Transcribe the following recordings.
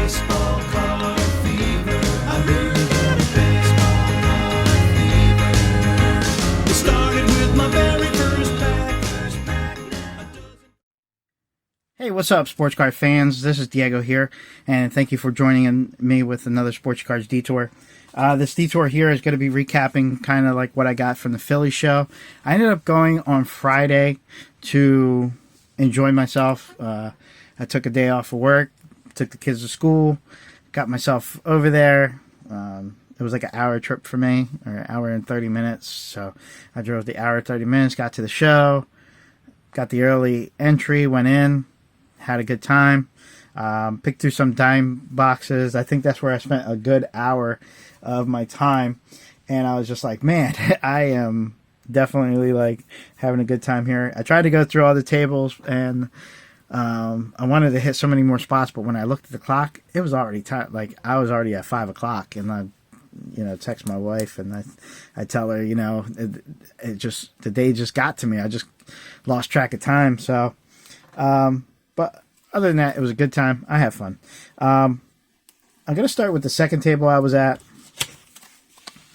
baseball card fever. I really got a baseball card fever. It started with my very first pack. Now a dozen. Hey, what's up, sports card fans? This is Diego here, and thank you for joining me with another Sports Cards Detour. This detour here is going to be recapping kind of like what I got from the Philly show. I ended up going on Friday to enjoy myself. I took a day off of work, took the kids to school, got myself over there. It was like an hour trip for me, or an hour and 30 minutes. So I drove the hour 30 minutes, got to the show, got the early entry, went in, had a good time. Picked through some dime boxes. I think that's where I spent a good hour of my time, and I was just like, man, I am definitely like having a good time here. I tried to go through all the tables, and I wanted to hit so many more spots, but when I looked at the clock, it was already time. Like, I was already at 5 o'clock, and I text my wife, and I tell her, it just, the day just got to me. I just lost track of time. So but other than that, it was a good time. I had fun. I'm going to start with the second table I was at.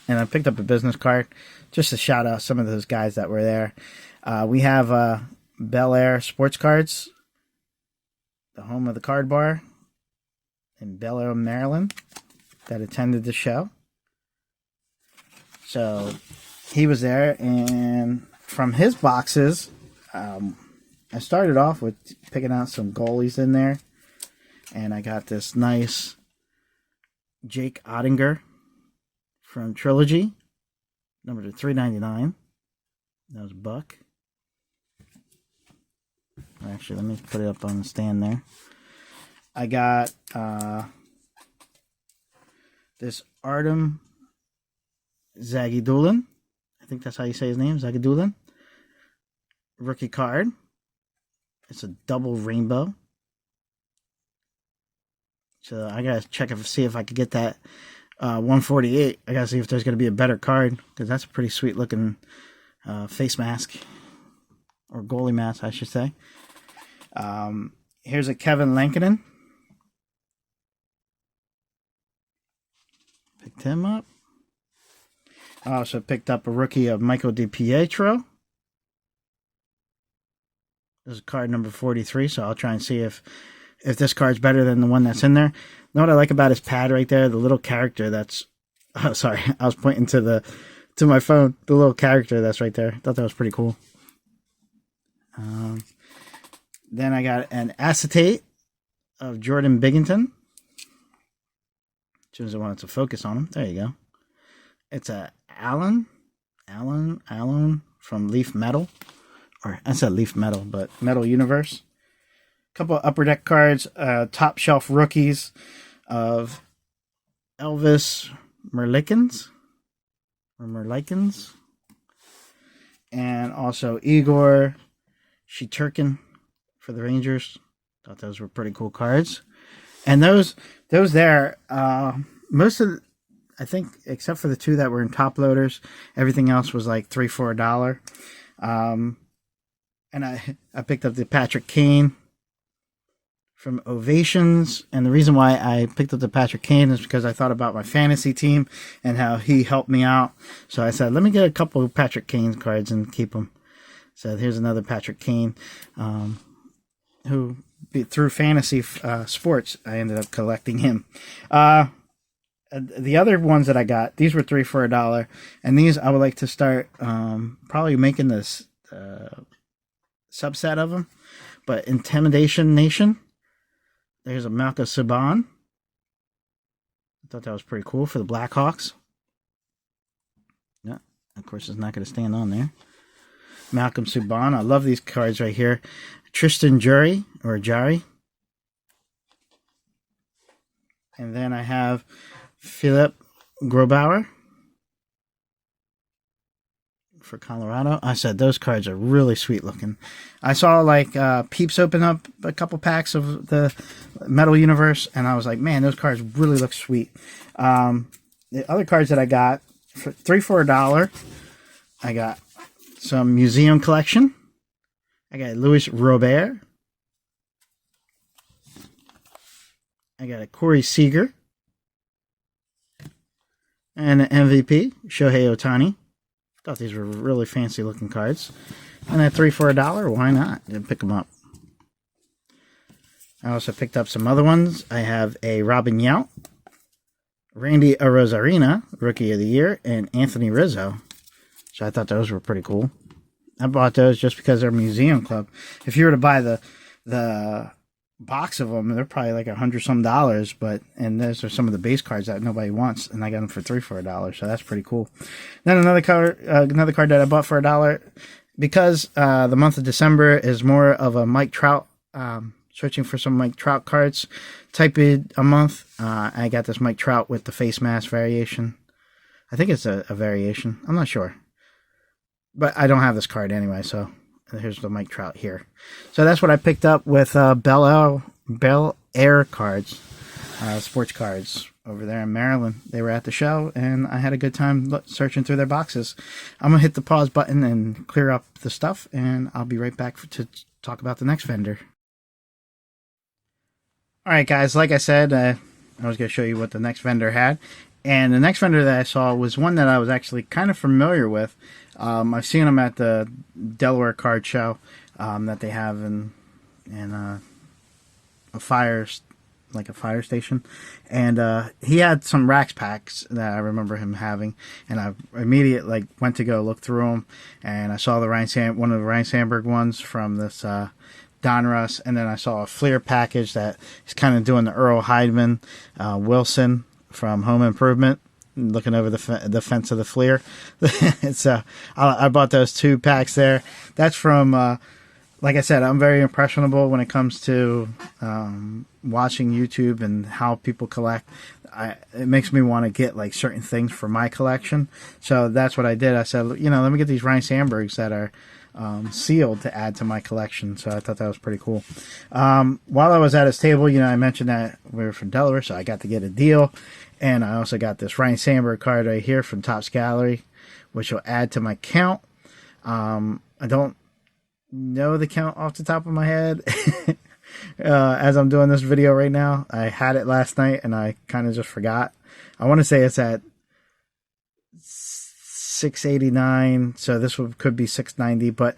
And I picked up a business card just to shout out some of those guys that were there. We have Bel Air Sports Cards, the home of the card bar in Bel Air, Maryland, that attended the show. So he was there, and from his boxes, I started off with picking out some goalies in there. And I got this nice Jake Ottinger from Trilogy, number to 399. That was Buck. Actually, let me put it up on the stand there. I got this Artem Zagidulin. I think that's how you say his name, Zagidulin. Rookie card. It's a double rainbow. So I gotta check see if I could get that 148. I gotta see if there's gonna be a better card, because that's a pretty sweet looking face mask, or goalie mask, I should say. Here's a Kevin Lankin. Picked him up. I also picked up a rookie of Michael DiPietro. This is card number 43, so I'll try and see if this card's better than the one that's in there. You know what I like about his pad right there? The little character that's... Oh, sorry. I was pointing to my phone. The little character that's right there. I thought that was pretty cool. Then I got an acetate of Jordan Biggington. As soon as I wanted to focus on him. There you go. It's a Allen from Leaf Metal. Or I said Leaf Metal, but Metal Universe. Couple of upper deck cards, top shelf rookies of Elvis Merlikins, and also Igor Sheturkin for the Rangers. Thought those were pretty cool cards. And those there, most of, I think, except for the two that were in top loaders, everything else was like $3-4. And I picked up the Patrick Kane from Ovations, and the reason why I picked up the Patrick Kane is because I thought about my fantasy team and how he helped me out. So I said, let me get a couple of Patrick Kane cards and keep them. So here's another Patrick Kane, who through fantasy sports I ended up collecting him. The other ones that I got, these were $3-4, and these I would like to start probably making this subset of them. But Intimidation Nation. There's a Malka Saban. I thought that was pretty cool for the Blackhawks. Yeah, of course, it's not going to stand on there. Malcolm Subban. I love these cards right here. Tristan Jarry. And then I have Philip Grobauer for Colorado. I said those cards are really sweet looking. I saw like Peeps open up a couple packs of the Metal Universe, and I was like, man, those cards really look sweet. The other cards that I got for $3-4, I got some museum collection. I got Louis Robert. I got a Corey Seager. And an MVP, Shohei Ohtani. Thought these were really fancy looking cards. And at 3 for $1, why not? Didn't pick them up. I also picked up some other ones. I have a Robin Yount, Randy Arozarena, Rookie of the Year, and Anthony Rizzo. So I thought those were pretty cool. I bought those just because they're Museum Club. If you were to buy the box of them, they're probably like $100-some, and those are some of the base cards that nobody wants, and I got them for 3 for $1, so that's pretty cool. Then another card that I bought for $1, because the month of December is more of a Mike Trout, searching for some Mike Trout cards type of a month. I got this Mike Trout with the face mask variation. I think it's a variation. I'm not sure, but I don't have this card anyway, so here's the Mike Trout here. So that's what I picked up with Bel Air cards, sports cards over there in Maryland. They were at the show, and I had a good time searching through their boxes. I'm going to hit the pause button and clear up the stuff, and I'll be right back to talk about the next vendor. All right, guys, like I said, I was going to show you what the next vendor had. And the next vendor that I saw was one that I was actually kind of familiar with. I've seen him at the Delaware Card Show that they have in a fire station, and he had some Rax packs that I remember him having, and I immediately went to go look through them, and I saw one of the Ryan Sandberg ones from this Donruss, and then I saw a Fleer package that is kind of doing the Earl Heidman Wilson from Home Improvement, looking over the fence of the Fleer. So I bought those 2 packs there. That's from, like I said, I'm very impressionable when it comes to watching YouTube and how people collect. It makes me want to get like certain things for my collection. So that's what I did. I said, let me get these Ryan Sandbergs that are sealed to add to my collection. So I thought that was pretty cool. While I was at his table, I mentioned that we were from Delaware, so I got to get a deal. And I also got this Ryan Sandberg card right here from Topps Gallery, which will add to my count. I don't know the count off the top of my head as I'm doing this video right now. I had it last night, and I kind of just forgot. I want to say it's at 689, so this could be 690, but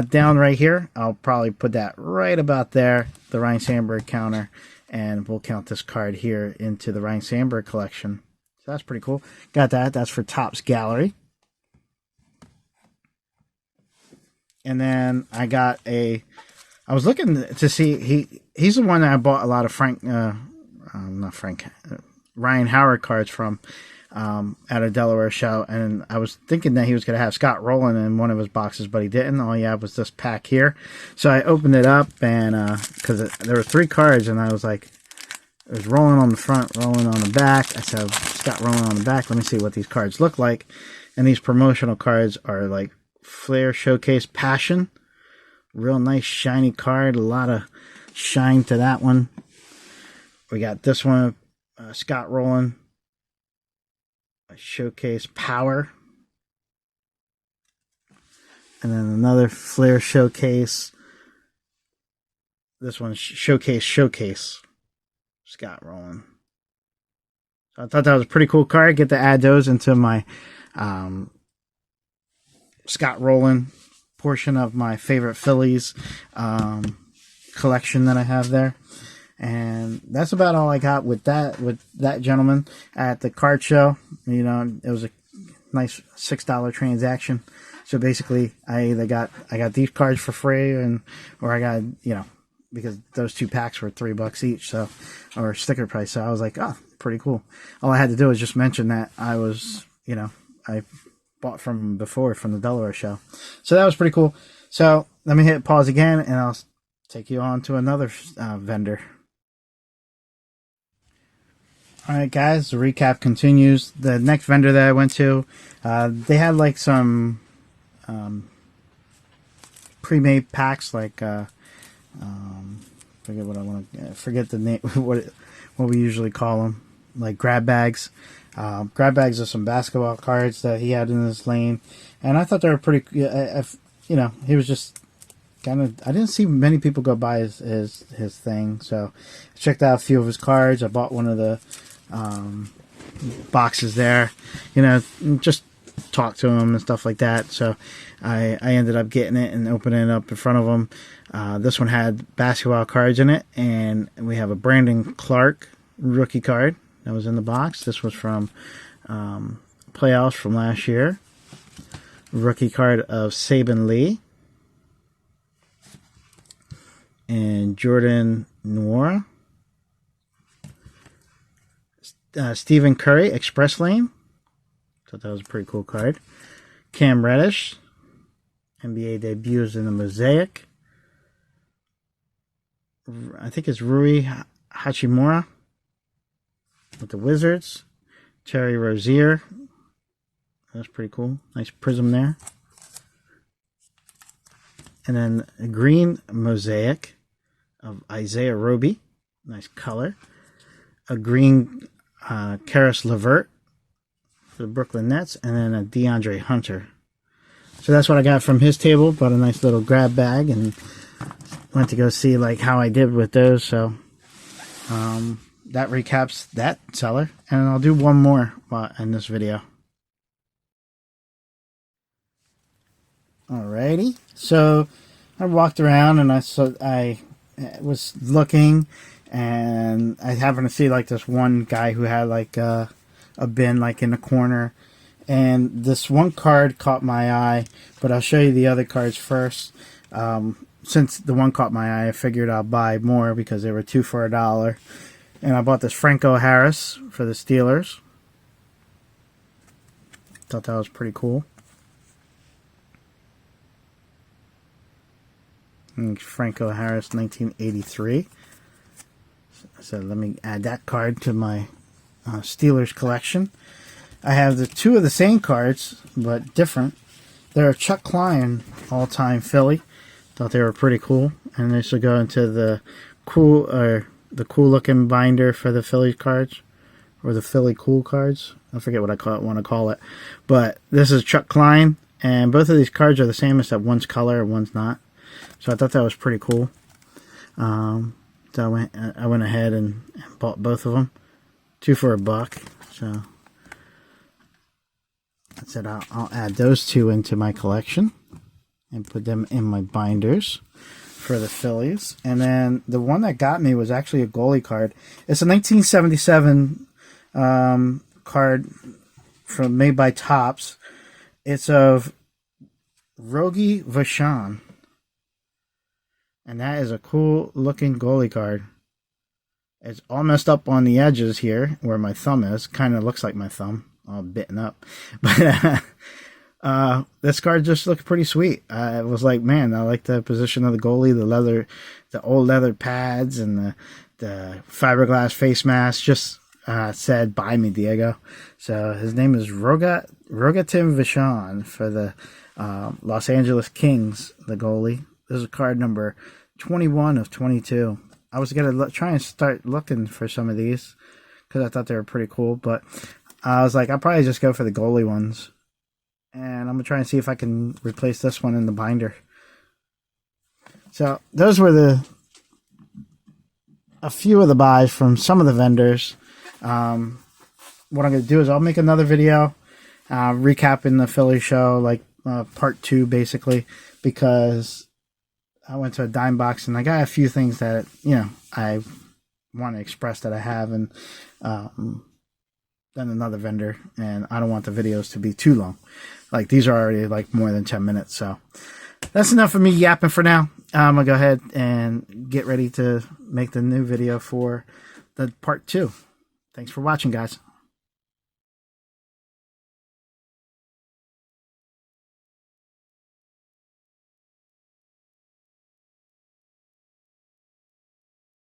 down right here, I'll probably put that right about there, the Ryan Sandberg counter, and we'll count this card here into the Ryan Sandberg collection. So that's pretty cool. Got that. That's for Topps Gallery. And then I got I was looking to see, he's the one that I bought a lot of Ryan Howard cards from at a Delaware show, and I was thinking that he was going to have Scott Rowland in one of his boxes, but he didn't. All he had was this pack here. So I opened it up, and because there were 3 cards, and I was like, it was Rowland on the front, Rowland on the back. I said, Scott Rowland on the back. Let me see what these cards look like. And these promotional cards are like Flair Showcase Passion. Real nice shiny card. A lot of shine to that one. We got this one, Scott Rowland. Showcase Power. And then another Flair Showcase. This one's Showcase. Scott Rowland. So I thought that was a pretty cool card. Get to add those into my Scott Rowland portion of my favorite Phillies collection that I have there. And that's about all I got with that gentleman at the card show. It was a nice $6 transaction. So basically, I got these cards for free, or I got, because those 2 packs were $3 each, so, or sticker price. So I was like, oh, pretty cool. All I had to do was just mention that I was, I bought from before from the Delaware show. So that was pretty cool. So let me hit pause again, and I'll take you on to another vendor. All right, guys, the recap continues. The next vendor that I went to, they had like some pre-made packs, like forget the name, what we usually call them, like grab bags. Grab bags of some basketball cards that he had in his lane, and I thought they were pretty. He was just I didn't see many people go by his thing, so I checked out a few of his cards. I bought one of the boxes there, you know, just talk to him and stuff like that. So I ended up getting it and opening it up in front of him. This one had basketball cards in it, and we have a Brandon Clark rookie card that was in the box. This was from playoffs from last year. Rookie card of Saban Lee and Jordan Nwora. Stephen Curry, Express Lane. Thought that was a pretty cool card. Cam Reddish, NBA debuts in the Mosaic. I think it's Rui Hachimura with the Wizards. Terry Rozier. That's pretty cool. Nice prism there. And then a green Mosaic of Isaiah Roby. Nice color. A green Karis LeVert for the Brooklyn Nets. And then a DeAndre Hunter. So that's what I got from his table. Bought a nice little grab bag and went to go see like how I did with those. So that recaps that seller. And I'll do one more in this video. Alrighty, so I walked around and I was looking, and I happened to see like this one guy who had like a bin like in the corner, and this one card caught my eye. But I'll show you the other cards first. Since the one caught my eye, I figured I'll buy more because they were 2 for $1, and I bought this Franco Harris for the Steelers. Thought that was pretty cool. Franco Harris, 1983. So let me add that card to my Steelers collection. I have the two of the same cards, but different. They're a Chuck Klein all-time Philly. Thought they were pretty cool, and this will go into the cool-looking binder for the Phillies cards, or the Philly cool cards. I forget what I want to call it, but this is Chuck Klein, and both of these cards are the same, except one's color and one's not. So I thought that was pretty cool. So I went ahead and bought both of them, 2 for $1. So I said I'll add those two into my collection and put them in my binders for the Phillies. And then the one that got me was actually a goalie card. It's a 1977 card made by Topps. It's of Rogie Vachon. And that is a cool looking goalie card. It's all messed up on the edges here where my thumb is. Kind of looks like my thumb, all bitten up. But this card just looks pretty sweet. I was like, man, I like the position of the goalie, the old leather pads, and the fiberglass face mask. Just said, buy me, Diego. So his name is Rogatim Vachon for the Los Angeles Kings, the goalie. This is card number 21 of 22. I was going to try and start looking for some of these because I thought they were pretty cool. But I was like, I'll probably just go for the goalie ones. And I'm going to try and see if I can replace this one in the binder. So those were a few of the buys from some of the vendors. What I'm going to do is I'll make another video recapping the Philly show, like part 2 basically, because I went to a dime box and I got a few things that, you know, I want to express that I have, and then another vendor, and I don't want the videos to be too long. Like these are already like more than 10 minutes. So that's enough of me yapping for now. I'm going to go ahead and get ready to make the new video for the part 2. Thanks for watching, guys.